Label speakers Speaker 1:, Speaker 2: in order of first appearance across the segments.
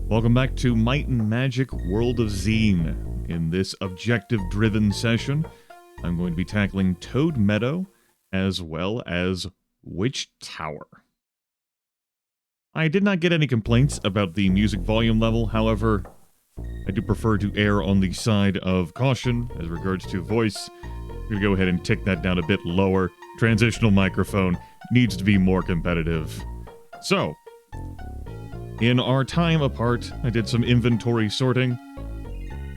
Speaker 1: Welcome back to Might and Magic World of Xeen. In this objective-driven session, I'm going to be tackling Toad Meadow as well as Witch Tower. I did not get any complaints about the music volume level, however, I do prefer to err on the side of caution as regards to voice. I'm going to go ahead and tick that down a bit lower. Transitional microphone needs to be more competitive. So, in our time apart, I did some inventory sorting.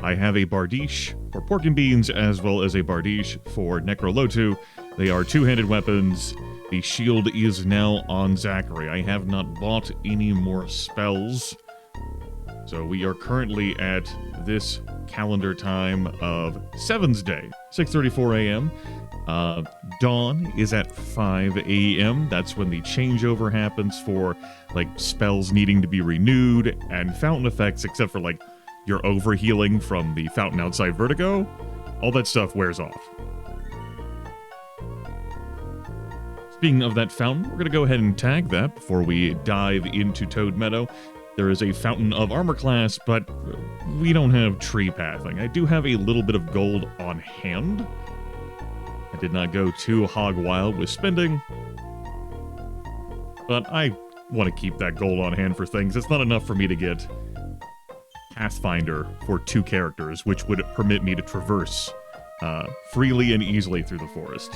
Speaker 1: I have a Bardiche for Pork and Beans as well as a Bardiche for Necrolotu. They are two-handed weapons. The shield is now on Zachary. I have not bought any more spells. So we are currently at this calendar time of Seven's Day, 6:34 a.m. Dawn is at 5 a.m. That's when the changeover happens for, like, spells needing to be renewed and fountain effects, except for, like, your overhealing from the fountain outside Vertigo. All that stuff wears off. Speaking of that fountain, we're going to go ahead and tag that before we dive into Toad Meadow. There is a fountain of armor class, but we don't have tree pathing. I do have a little bit of gold on hand. I did not go too hog wild with spending, but I want to keep that gold on hand for things. It's not enough for me to get Pathfinder for 2 characters, which would permit me to traverse freely and easily through the forest.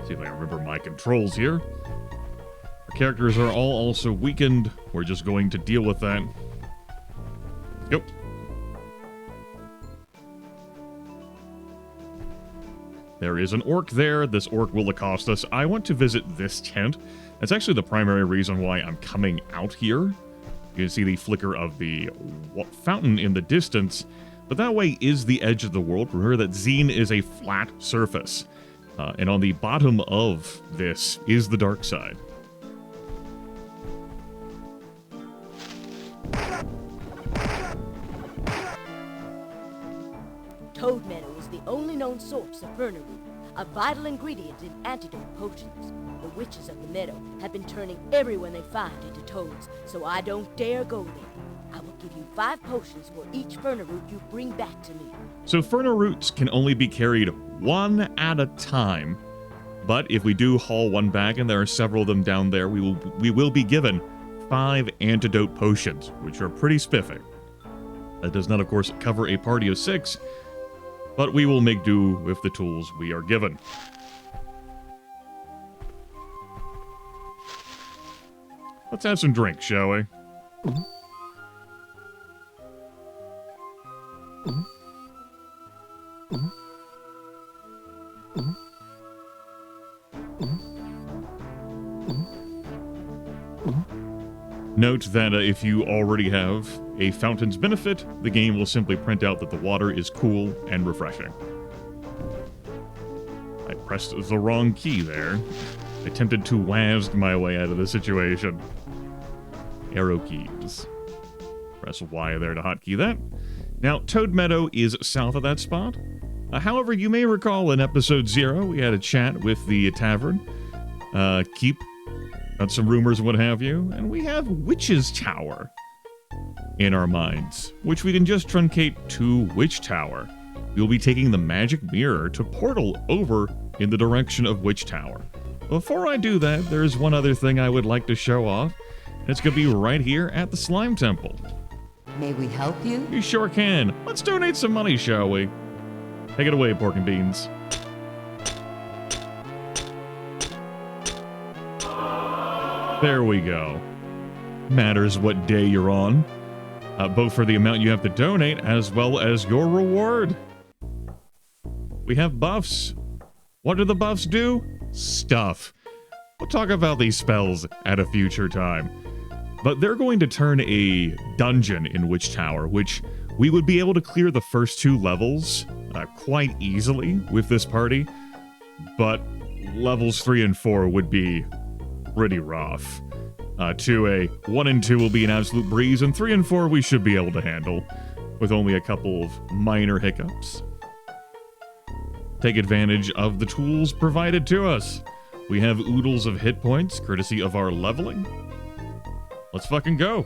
Speaker 1: See if I remember my controls here. Our characters are all also weakened. We're just going to deal with that. Yep. There is an orc there. This orc will accost us. I want to visit this tent. That's actually the primary reason why I'm coming out here. You can see the flicker of the fountain in the distance, but that way is the edge of the world. Remember that Xeen is a flat surface, and on the bottom of this is the dark side.
Speaker 2: Toad Meadow is the only known source of Ferner root, a vital ingredient in antidote potions. The witches of the meadow have been turning everyone they find into toads, so I don't dare go there. I will give you 5 potions for each Ferner root you bring back to me.
Speaker 1: So Ferner roots can only be carried 1 at a time, but if we do haul 1 back, and there are several of them down there, we will be given 5 antidote potions, which are pretty spiffy. That does not, of course, cover a party of 6, but we will make do with the tools we are given. Let's have some drinks, shall we? Note that if you already have a fountain's benefit, the game will simply print out that the water is cool and refreshing. I pressed the wrong key there. I attempted to WASD my way out of the situation. Arrow keys. Press Y there to hotkey that. Now, Toad Meadow is south of that spot. However, you may recall in episode 0, we had a chat with the tavern. Keep about some rumors and what have you, and we have Witch's Tower in our minds, which we can just truncate to Witch Tower. We'll be taking the magic mirror to portal over in the direction of Witch Tower. Before I do that, there's one other thing I would like to show off, and it's going to be right here at the Slime Temple.
Speaker 3: May we help you?
Speaker 1: You sure can. Let's donate some money, shall we? Take it away, Pork and Beans. There we go. Matters what day you're on. Both for the amount you have to donate as well as your reward. We have buffs. What do the buffs do? Stuff. We'll talk about these spells at a future time. But they're going to turn a dungeon in Witch Tower, which we would be able to clear the first 2 levels quite easily with this party. But levels 3 and 4 would be pretty rough. 1 and 2 will be an absolute breeze, and 3 and 4 we should be able to handle, with only a couple of minor hiccups. Take advantage of the tools provided to us. We have oodles of hit points, courtesy of our leveling. Let's fucking go.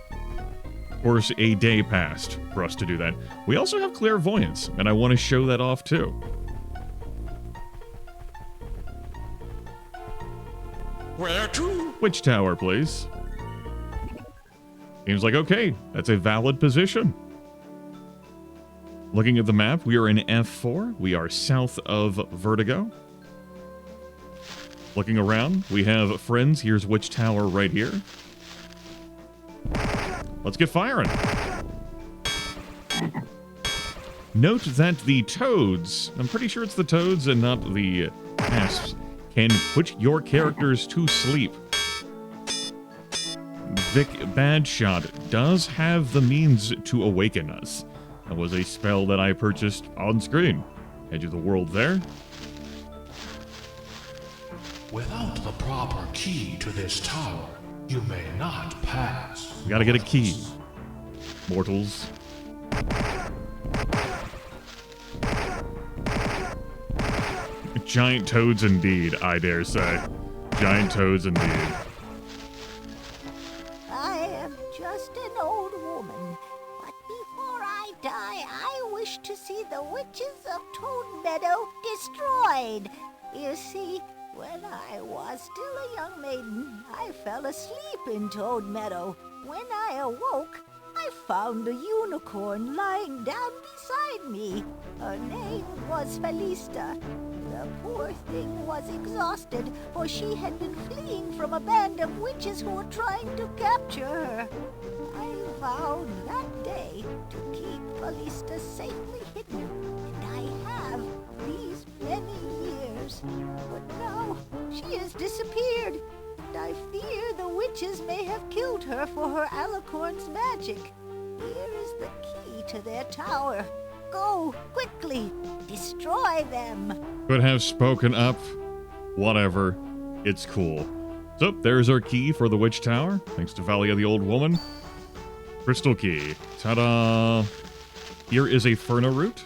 Speaker 1: course, a day passed for us to do that. We also have clairvoyance, and I want to show that off too.
Speaker 4: Where to?
Speaker 1: Witch Tower, please. Seems like, okay, that's a valid position. Looking at the map, we are in F4. We are south of Vertigo. Looking around, we have friends. Here's Witch Tower right here. Let's get firing. Note that the toads, I'm pretty sure it's the toads and not the asps, can put your characters to sleep. Vic Badshot does have the means to awaken us. That was a spell that I purchased on screen. Edge of the world there.
Speaker 4: Without the proper key to this tower, you may not pass.
Speaker 1: We gotta get a key. Mortals. Giant toads indeed, I dare say. Giant toads indeed.
Speaker 5: I am just an old woman, but before I die, I wish to see the witches of Toad Meadow destroyed. You see, when I was still a young maiden, I fell asleep in Toad Meadow. When I awoke, I found a unicorn lying down beside me. Her name was Felista. The poor thing was exhausted, for she had been fleeing from a band of witches who were trying to capture her. I vowed that day to keep Felista safely hidden, and I have these many years. But now she has disappeared, and I fear the witches may have killed her for her alicorn's magic. Here is the key to their tower. Go, quickly, destroy them.
Speaker 1: Could have spoken up. Whatever. It's cool. So, there's our key for the Witch Tower. Thanks to Valia the Old Woman. Crystal key. Ta-da! Here is a Ferna root.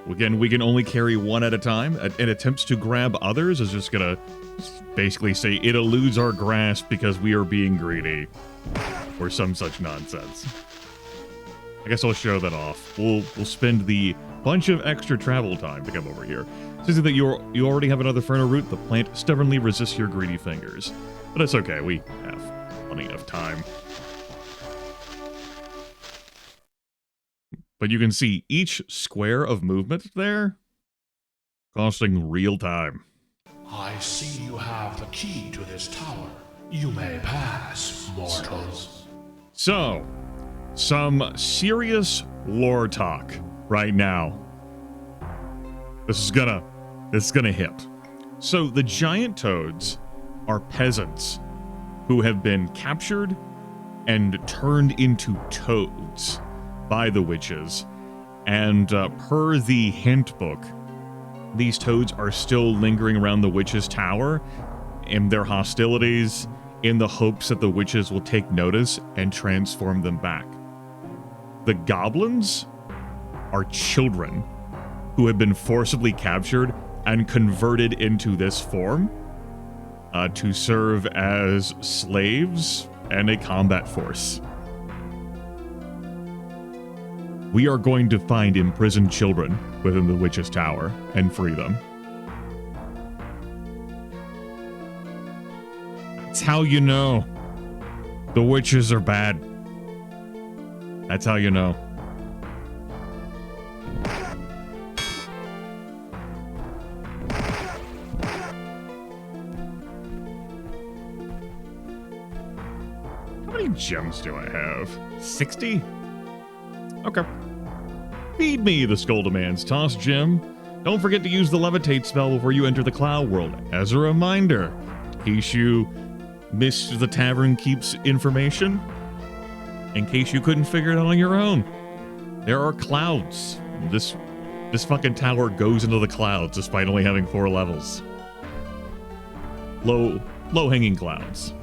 Speaker 1: Again, we can only carry one at a time. And attempts to grab others is just gonna basically say it eludes our grasp because we are being greedy. Or some such nonsense. I guess I'll show that off. We'll spend the bunch of extra travel time to come over here. Says that you already have another Ferna root. The plant stubbornly resists your greedy fingers. But it's okay. We have plenty of time. But you can see each square of movement there costing real time.
Speaker 4: I see you have the key to this tower. You may pass, mortals.
Speaker 1: So, some serious lore talk right now. This is gonna hit. So the giant toads are peasants who have been captured and turned into toads by the witches. And per the hint book, these toads are still lingering around the witches' tower in their hostilities in the hopes that the witches will take notice and transform them back. The goblins are children who have been forcibly captured and converted into this form to serve as slaves and a combat force. We are going to find imprisoned children within the witch's tower and free them. That's how you know the witches are bad. That's how you know. How many gems do I have? 60? Okay. Feed me, the skull demands. Toss gem. Don't forget to use the levitate spell before you enter the cloud world. As a reminder, in case you missed the tavern keeps information, in case you couldn't figure it out on your own, there are clouds. This fucking tower goes into the clouds despite only having 4 levels. Low-hanging clouds.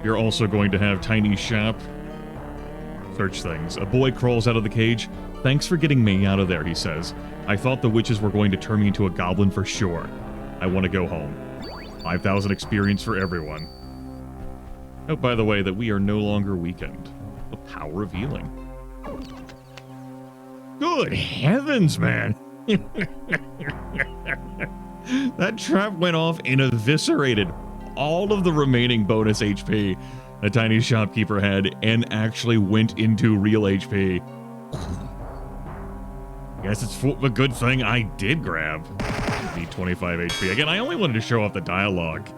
Speaker 1: You're also going to have tiny shop. Search things. A boy crawls out of the cage. Thanks for getting me out of there, he says. I thought the witches were going to turn me into a goblin for sure. I want to go home. 5,000 experience for everyone. Oh, by the way, that we are no longer weakened. The power of healing. Good heavens, man! That trap went off and eviscerated all of the remaining bonus HP the tiny shopkeeper had and actually went into real HP. Guess it's a good thing I did grab the 25 HP. Again, I only wanted to show off the dialogue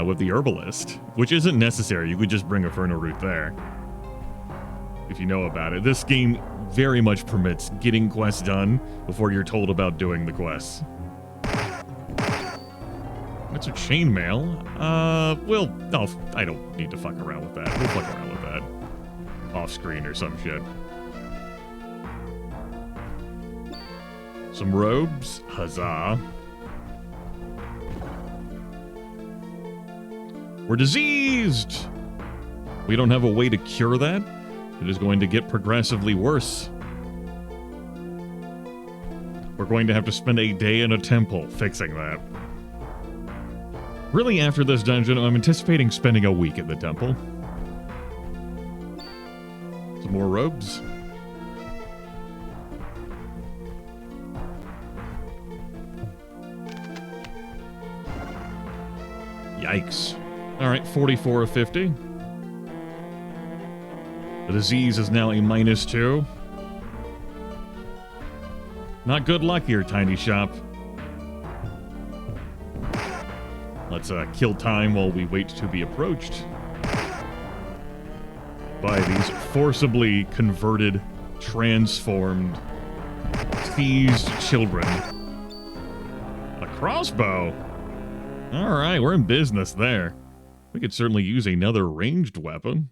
Speaker 1: with the herbalist, which isn't necessary. You could just bring a Ferno Root there if you know about it. This game very much permits getting quests done before you're told about doing the quests. That's a chainmail. Well, no, I don't need to fuck around with that. We'll fuck around with that off screen or some shit. Some robes. Huzzah. We're diseased! We don't have a way to cure that. It is going to get progressively worse. We're going to have to spend a day in a temple fixing that. Really, after this dungeon, I'm anticipating spending a week at the temple. Some more robes. Yikes. Alright, 44 of 50. The disease is now a -2. Not good luck here, tiny shop. Let's kill time while we wait to be approached by these forcibly converted, transformed, seized children. A crossbow! Alright, we're in business there. We could certainly use another ranged weapon.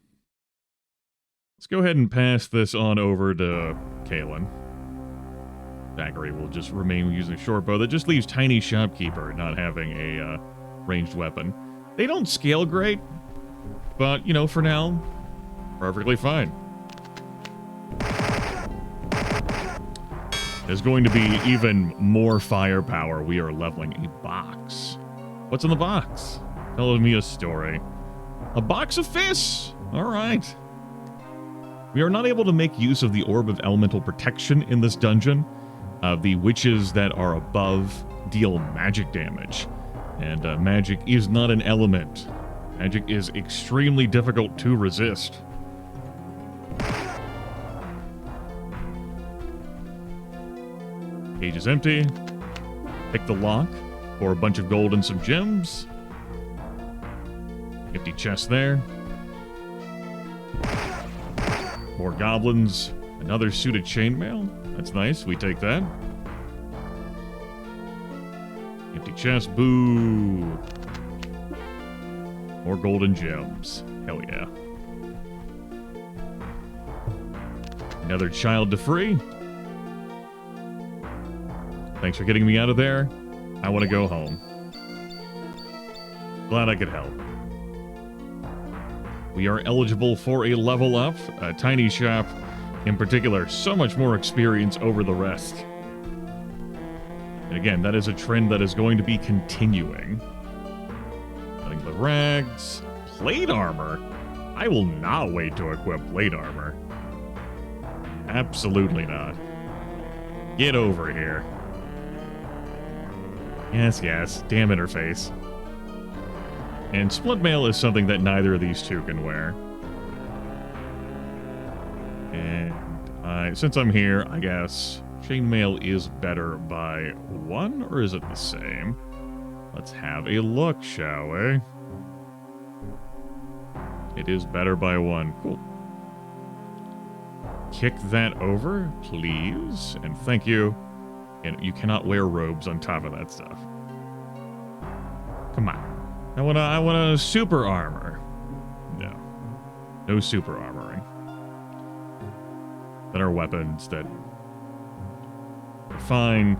Speaker 1: Let's go ahead and pass this on over to Kalen. Zachary will just remain using a short bow. That just leaves Tiny Shopkeeper not having a ranged weapon. They don't scale great, but, you know, for now, perfectly fine. There's going to be even more firepower. We are leveling a box. What's in the box? Tell me a story. A box of fists! Alright. We are not able to make use of the Orb of Elemental Protection in this dungeon. The witches that are above deal magic damage. And magic is not an element. Magic is extremely difficult to resist. Cage is empty. Pick the lock for a bunch of gold and some gems. Empty chest there. More goblins. Another suit of chainmail. That's nice. We take that. Empty chest. Boo. More golden gems. Hell yeah. Another child to free. Thanks for getting me out of there. I want to go home. Glad I could help. We are eligible for a level up. A tiny shop, in particular, so much more experience over the rest. And again, that is a trend that is going to be continuing. Nothing but rags. Plate armor? I will not wait to equip plate armor. Absolutely not. Get over here. Yes, yes. Damn interface. And split mail is something that neither of these two can wear. And since I'm here, I guess chainmail is better by 1, or is it the same? Let's have a look, shall we? It is better by 1. Cool. Kick that over, please. And thank you. And you cannot wear robes on top of that stuff. Come on. I want a super armor. No. No super armoring. Then our weapons that are fine.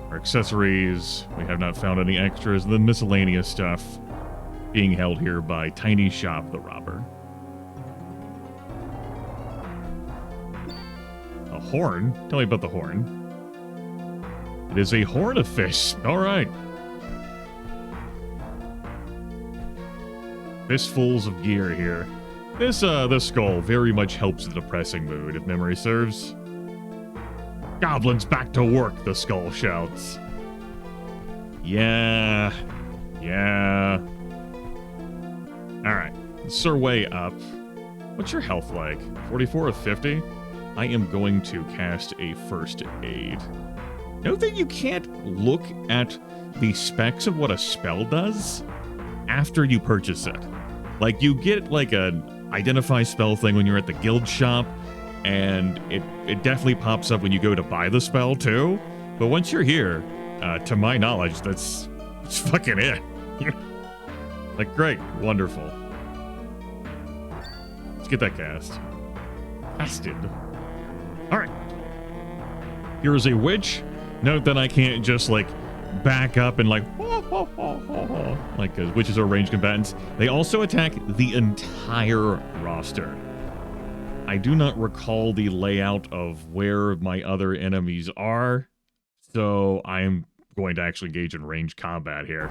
Speaker 1: Our accessories. We have not found any extras. The miscellaneous stuff being held here by Tiny Shop the Robber. A horn? Tell me about the horn. It is a horn of fish. All right. Fistfuls of gear here. This skull very much helps the depressing mood, if memory serves. Goblins back to work, the skull shouts. Yeah. Alright, it's our way up. What's your health like? 44 of 50? I am going to cast a first aid. Note that you can't look at the specs of what a spell does after you purchase it. Like, you get like an identify spell thing when you're at the guild shop, and it definitely pops up when you go to buy the spell too. But once you're here, to my knowledge, that's fucking it. Like, great, wonderful. Let's get that cast. Casted. Alright. Here is a witch. Note that I can't just, like, back up and, like, like, witches are ranged combatants. They also attack the entire roster. I do not recall the layout of where my other enemies are, so I'm going to actually engage in ranged combat here.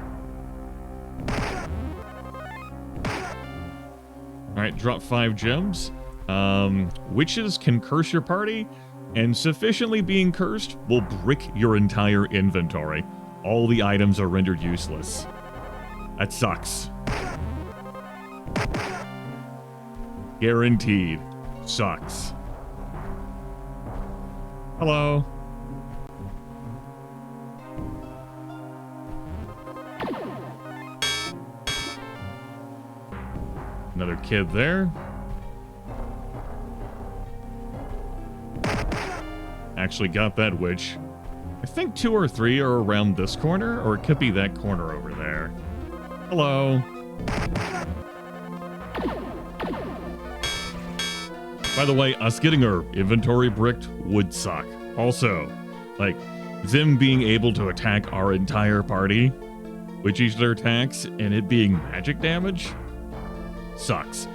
Speaker 1: Alright, drop 5 gems. Witches can curse your party, and sufficiently being cursed will brick your entire inventory. All the items are rendered useless. That sucks. Guaranteed. Sucks. Hello. Another kid there. Actually got that witch. I think 2 or 3 are around this corner, or it could be that corner over there. Hello. By the way, us getting our inventory bricked would suck. Also, like, Zim being able to attack our entire party with each of their attacks and it being magic damage sucks.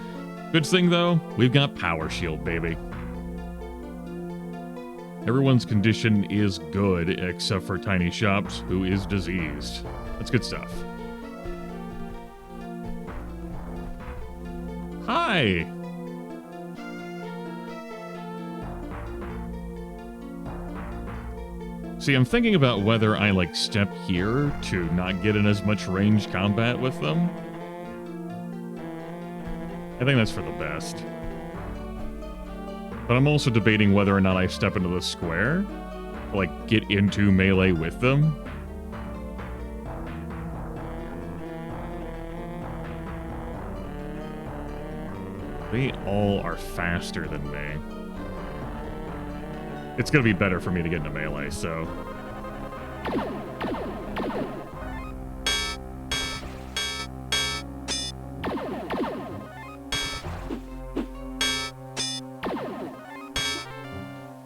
Speaker 1: Good thing, though, we've got Power Shield, baby. Everyone's condition is good, except for Tiny Shops, who is diseased. That's good stuff. Hi! See, I'm thinking about whether I, like, step here to not get in as much ranged combat with them. I think that's for the best. But I'm also debating whether or not I step into the square, to, like, get into melee with them. They all are faster than me. It's gonna be better for me to get into melee, so...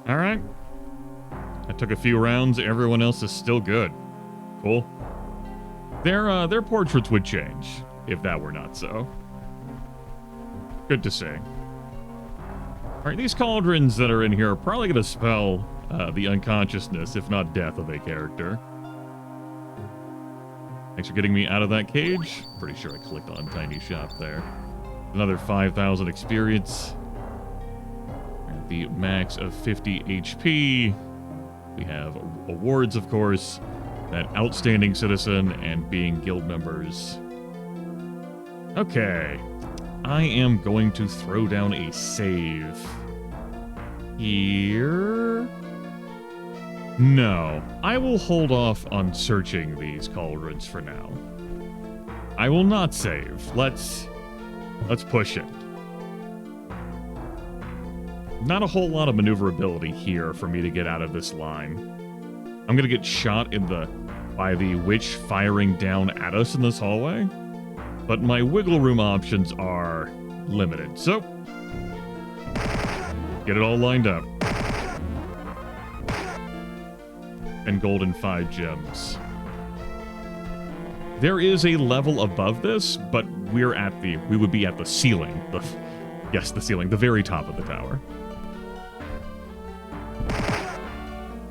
Speaker 1: Alright. I took a few rounds, everyone else is still good. Cool. Their portraits would change, if that were not so. Good to see. Alright, these cauldrons that are in here are probably going to spell the unconsciousness, if not death, of a character. Thanks for getting me out of that cage. Pretty sure I clicked on Tiny Shop there. Another 5,000 experience. At the max of 50 HP. We have awards, of course. That Outstanding Citizen and being guild members. Okay. I am going to throw down a save. Here? No. I will hold off on searching these cauldrons for now. I will not save. Let's push it. Not a whole lot of maneuverability here for me to get out of this line. I'm gonna get shot by the witch firing down at us in this hallway. But my wiggle room options are limited, so get it all lined up. And golden 5 gems. There is a level above this, but we would be at the ceiling. Yes, the ceiling, the very top of the tower.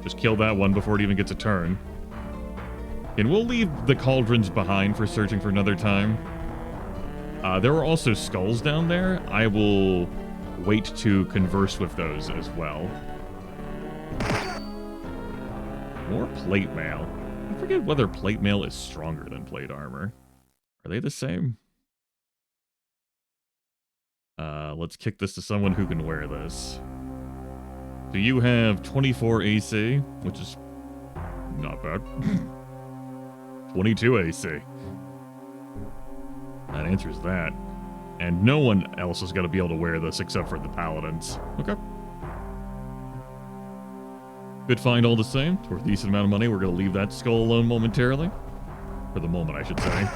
Speaker 1: Just kill that one before it even gets a turn. And we'll leave the cauldrons behind for searching for another time. There are also skulls down there. I will wait to converse with those as well. More plate mail. I forget whether plate mail is stronger than plate armor. Are they the same? Let's kick this to someone who can wear this. So you have 24 AC, which is not bad. 22 AC. That answers that. And no one else is going to be able to wear this except for the paladins. Okay. Good find all the same. It's worth a decent amount of money. We're going to leave that skull alone momentarily. For the moment, I should say.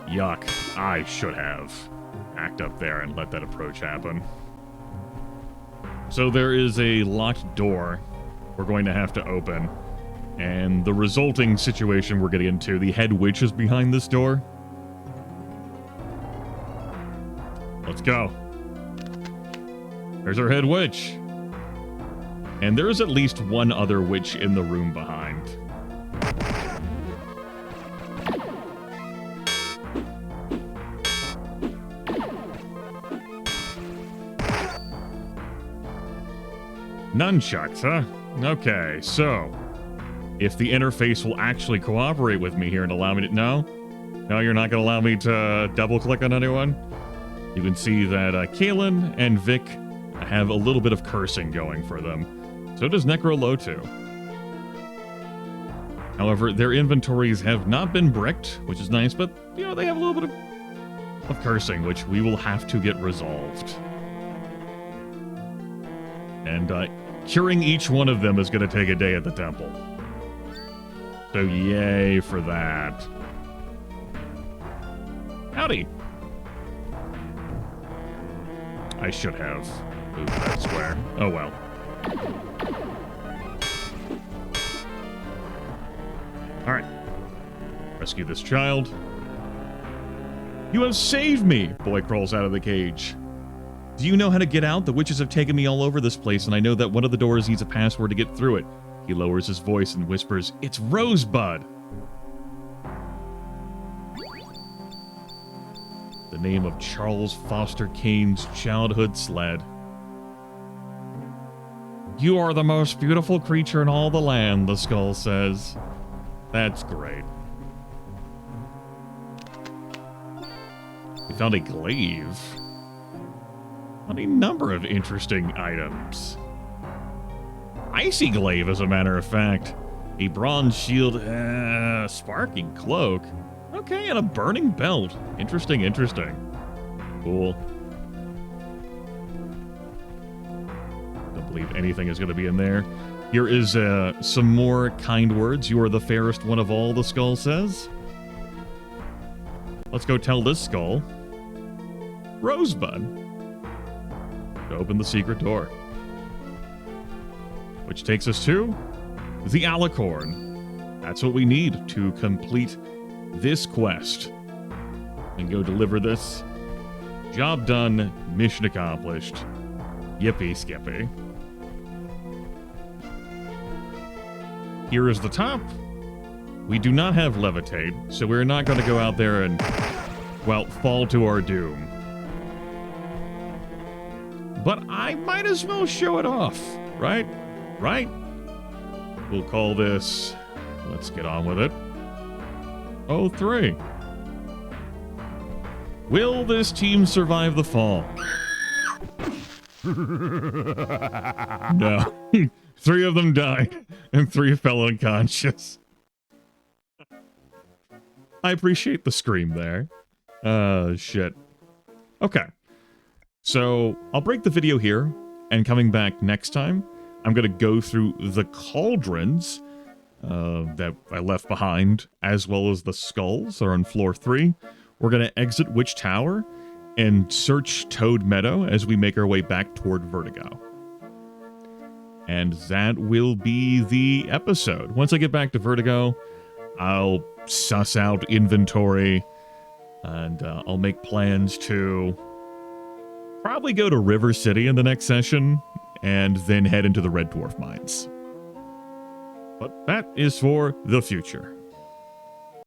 Speaker 1: Yuck. I should have act up there and let that approach happen. So there is a locked door we're going to have to open. And the resulting situation we're getting into, the head witch is behind this door. Let's go. There's our head witch. And there is at least one other witch in the room behind. Nunchucks, huh? Okay, so if the interface will actually cooperate with me here and allow me to... No, you're not going to allow me to double-click on anyone? You can see that Kaelin and Vic have a little bit of cursing going for them. So does Necrolotu. However, their inventories have not been bricked, which is nice, but, you know, they have a little bit of cursing, which we will have to get resolved. And curing each one of them is going to take a day at the temple. So yay for that. Howdy. I should have moved that square. Oh well. Alright. Rescue this child. You have saved me! Boy crawls out of the cage. Do you know how to get out? The witches have taken me all over this place, and I know that one of the doors needs a password to get through it. He lowers his voice and whispers, "It's Rosebud!" The name of Charles Foster Kane's childhood sled. You are the most beautiful creature in all the land, the skull says. That's great. We found a glaive. Found a number of interesting items. Icy glaive, as a matter of fact. A bronze shield, sparking cloak. Okay, and a burning belt. Interesting. Cool. Don't believe anything is going to be in there. Here is some more kind words. You are the fairest one of all, the skull says. Let's go tell this skull. Rosebud. To open the secret door. Which takes us to the Alicorn. That's what we need to complete this quest. And go deliver this. Job done, mission accomplished. Yippee skippy. Here is the top. We do not have levitate, so we're not going to go out there and, well, fall to our doom. But I might as well show it off, right? Right? We'll call this, let's get on with it, 03. Will this team survive the fall? No. 3 of them died, and 3 fell unconscious. I appreciate the scream there. Shit. Okay. So, I'll break the video here, and coming back next time, I'm going to go through the cauldrons that I left behind, as well as the skulls that are on floor 3. We're going to exit Witch Tower and search Toad Meadow as we make our way back toward Vertigo. And that will be the episode. Once I get back to Vertigo, I'll suss out inventory, and I'll make plans to probably go to River City in the next session, and then head into the Red Dwarf Mines. But that is for the future.